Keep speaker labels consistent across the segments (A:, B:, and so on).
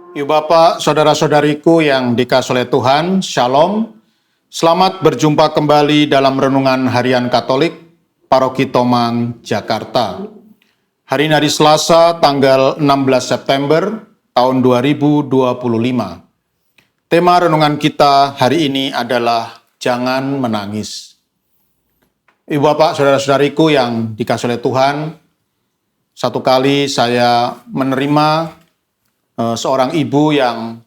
A: Ibu Bapak, saudara-saudariku yang dikasihi oleh Tuhan, Shalom. Selamat berjumpa kembali dalam Renungan Harian Katolik, Paroki Tomang, Jakarta. Hari ini hari Selasa, tanggal 16 September tahun 2025. Tema renungan kita hari ini adalah Jangan Menangis. Ibu Bapak, saudara-saudariku yang dikasihi oleh Tuhan, satu kali saya menerima seorang ibu yang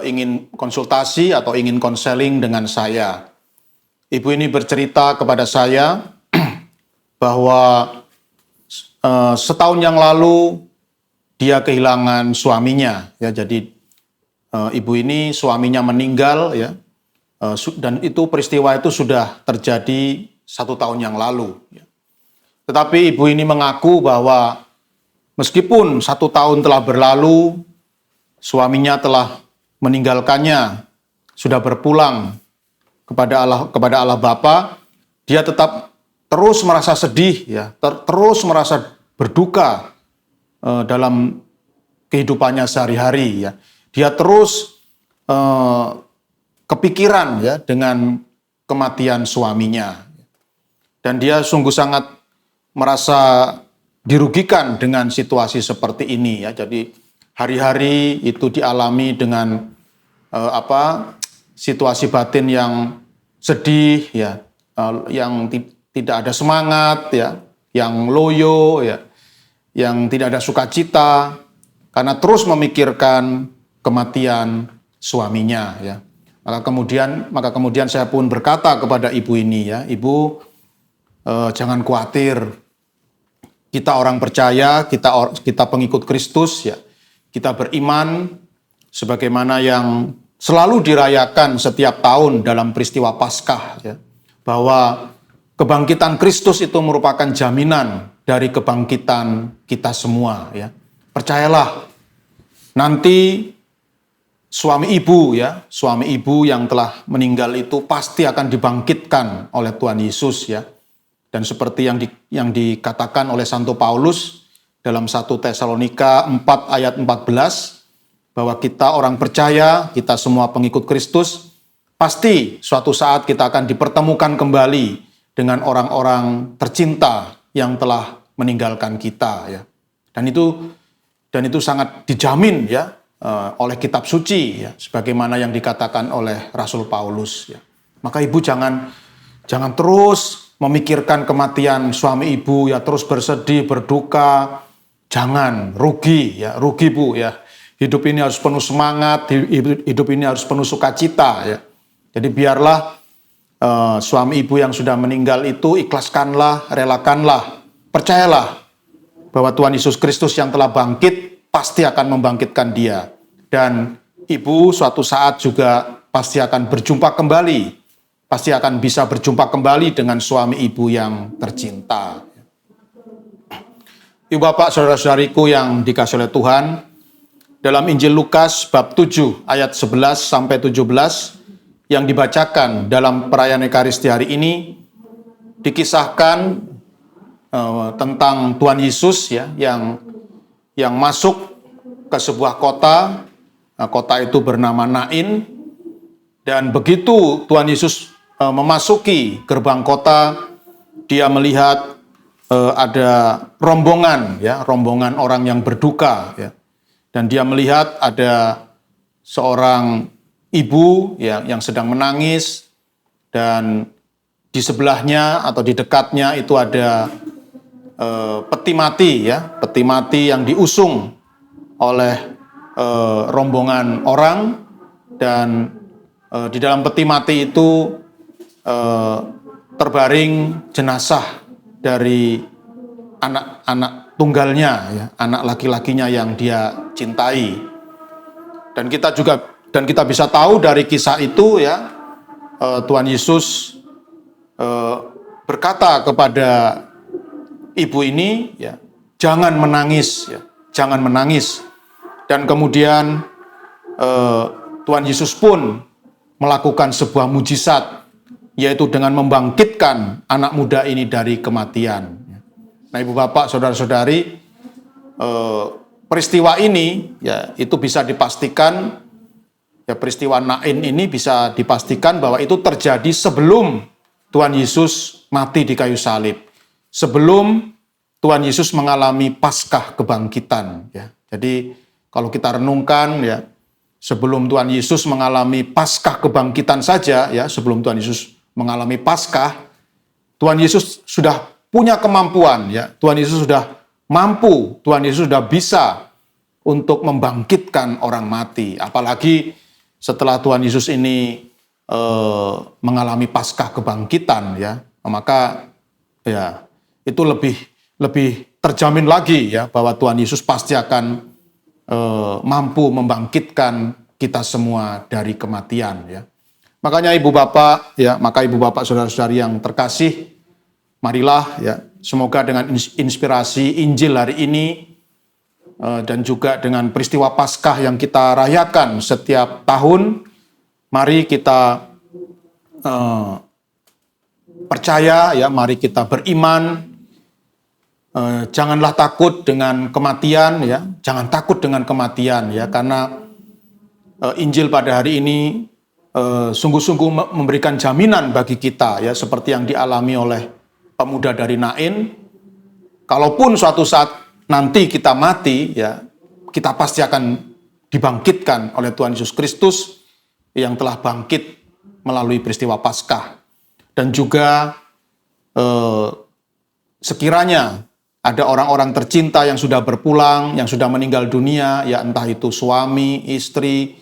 A: ingin konsultasi atau ingin konseling dengan saya. Ibu ini bercerita kepada saya bahwa setahun yang lalu dia kehilangan suaminya. Ya, jadi ibu ini suaminya meninggal, ya, dan itu peristiwa itu sudah terjadi 1 tahun yang lalu. Ya. Tetapi ibu ini mengaku bahwa meskipun 1 tahun telah berlalu, suaminya telah meninggalkannya, sudah berpulang kepada Allah Bapa, dia tetap terus merasa sedih, ya, terus merasa berduka dalam kehidupannya sehari-hari, ya. Dia terus kepikiran, ya, dengan kematian suaminya, dan dia sungguh sangat merasa dirugikan dengan situasi seperti ini, ya. Jadi hari-hari itu dialami dengan situasi batin yang sedih, ya, yang tidak ada semangat, ya, yang loyo, ya, yang tidak ada sukacita karena terus memikirkan kematian suaminya, ya. Maka kemudian saya pun berkata kepada ibu ini, ya, Ibu, jangan khawatir. Kita orang percaya, kita pengikut Kristus, ya. Kita beriman sebagaimana yang selalu dirayakan setiap tahun dalam peristiwa Paskah, ya, bahwa kebangkitan Kristus itu merupakan jaminan dari kebangkitan kita semua, ya. Percayalah, nanti suami ibu yang telah meninggal itu pasti akan dibangkitkan oleh Tuhan Yesus, ya. Dan seperti yang dikatakan oleh Santo Paulus dalam 1 Tesalonika 4 ayat 14, bahwa kita orang percaya, kita semua pengikut Kristus, pasti suatu saat kita akan dipertemukan kembali dengan orang-orang tercinta yang telah meninggalkan kita, ya. Dan itu sangat dijamin, ya, oleh kitab suci, ya, sebagaimana yang dikatakan oleh Rasul Paulus, ya. Maka ibu jangan terus memikirkan kematian suami ibu, ya, terus bersedih, berduka. Jangan, rugi, ya, rugi Bu, ya. Hidup ini harus penuh semangat, hidup ini harus penuh sukacita, ya. Jadi biarlah suami ibu yang sudah meninggal itu ikhlaskanlah, relakanlah, percayalah bahwa Tuhan Yesus Kristus yang telah bangkit pasti akan membangkitkan dia. Dan ibu suatu saat juga pasti akan berjumpa kembali, pasti akan bisa berjumpa kembali dengan suami ibu yang tercinta. Ibu Bapak, saudara-saudariku yang dikasihi oleh Tuhan, dalam Injil Lukas bab 7 ayat 11 sampai 17 yang dibacakan dalam perayaan Ekaristi hari ini dikisahkan tentang Tuhan Yesus, ya, yang masuk ke sebuah kota. Kota itu bernama Nain, dan begitu Tuhan Yesus memasuki gerbang kota, dia melihat ada rombongan, ya, rombongan orang yang berduka, ya. Dan dia melihat ada seorang ibu, ya, yang sedang menangis, dan di sebelahnya atau di dekatnya itu ada peti mati, ya, peti mati yang diusung oleh rombongan orang, dan di dalam peti mati itu terbaring jenazah dari anak tunggalnya, ya, anak laki-lakinya yang dia cintai. Dan kita bisa tahu dari kisah itu, ya, Tuhan Yesus berkata kepada ibu ini, ya, jangan menangis, ya, jangan menangis. Dan kemudian Tuhan Yesus pun melakukan sebuah mujizat, yaitu dengan membangkitkan anak muda ini dari kematian. Nah, Ibu Bapak, saudara-saudari, peristiwa ini ya itu bisa dipastikan, ya peristiwa Nain ini bisa dipastikan bahwa itu terjadi sebelum Tuhan Yesus mati di kayu salib. Sebelum Tuhan Yesus mengalami Paskah kebangkitan ya. Jadi kalau kita renungkan ya, sebelum Tuhan Yesus mengalami Paskah kebangkitan saja ya, sebelum Tuhan Yesus mengalami Paskah, Tuhan Yesus sudah punya kemampuan ya. Tuhan Yesus sudah mampu, Tuhan Yesus sudah bisa untuk membangkitkan orang mati. Apalagi setelah Tuhan Yesus ini mengalami Paskah kebangkitan ya, maka ya itu lebih terjamin lagi ya bahwa Tuhan Yesus pasti akan mampu membangkitkan kita semua dari kematian ya. Makanya Ibu Bapak ya, maka Ibu Bapak saudara-saudari yang terkasih, marilah ya, semoga dengan inspirasi Injil hari ini dan juga dengan peristiwa Paskah yang kita rayakan setiap tahun, mari kita percaya ya, mari kita beriman. Janganlah takut dengan kematian ya, jangan takut dengan kematian ya, karena Injil pada hari ini sungguh-sungguh memberikan jaminan bagi kita ya, seperti yang dialami oleh pemuda dari Nain. Kalaupun suatu saat nanti kita mati ya, kita pasti akan dibangkitkan oleh Tuhan Yesus Kristus yang telah bangkit melalui peristiwa Paskah. Dan juga sekiranya ada orang-orang tercinta yang sudah berpulang, yang sudah meninggal dunia, ya entah itu suami, istri,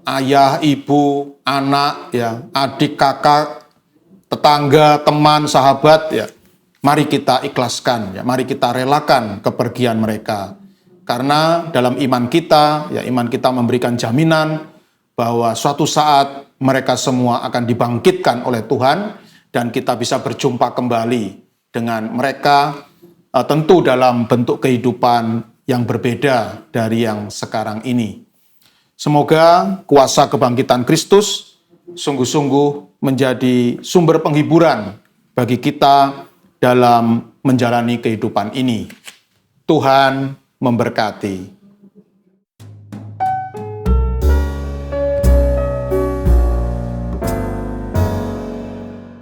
A: ayah, ibu, anak, ya adik, kakak, tetangga, teman, sahabat, ya mari kita ikhlaskan, ya mari kita relakan kepergian mereka. Karena dalam iman kita, ya iman kita memberikan jaminan bahwa suatu saat mereka semua akan dibangkitkan oleh Tuhan dan kita bisa berjumpa kembali dengan mereka, tentu dalam bentuk kehidupan yang berbeda dari yang sekarang ini. Semoga kuasa kebangkitan Kristus sungguh-sungguh menjadi sumber penghiburan bagi kita dalam menjalani kehidupan ini. Tuhan memberkati.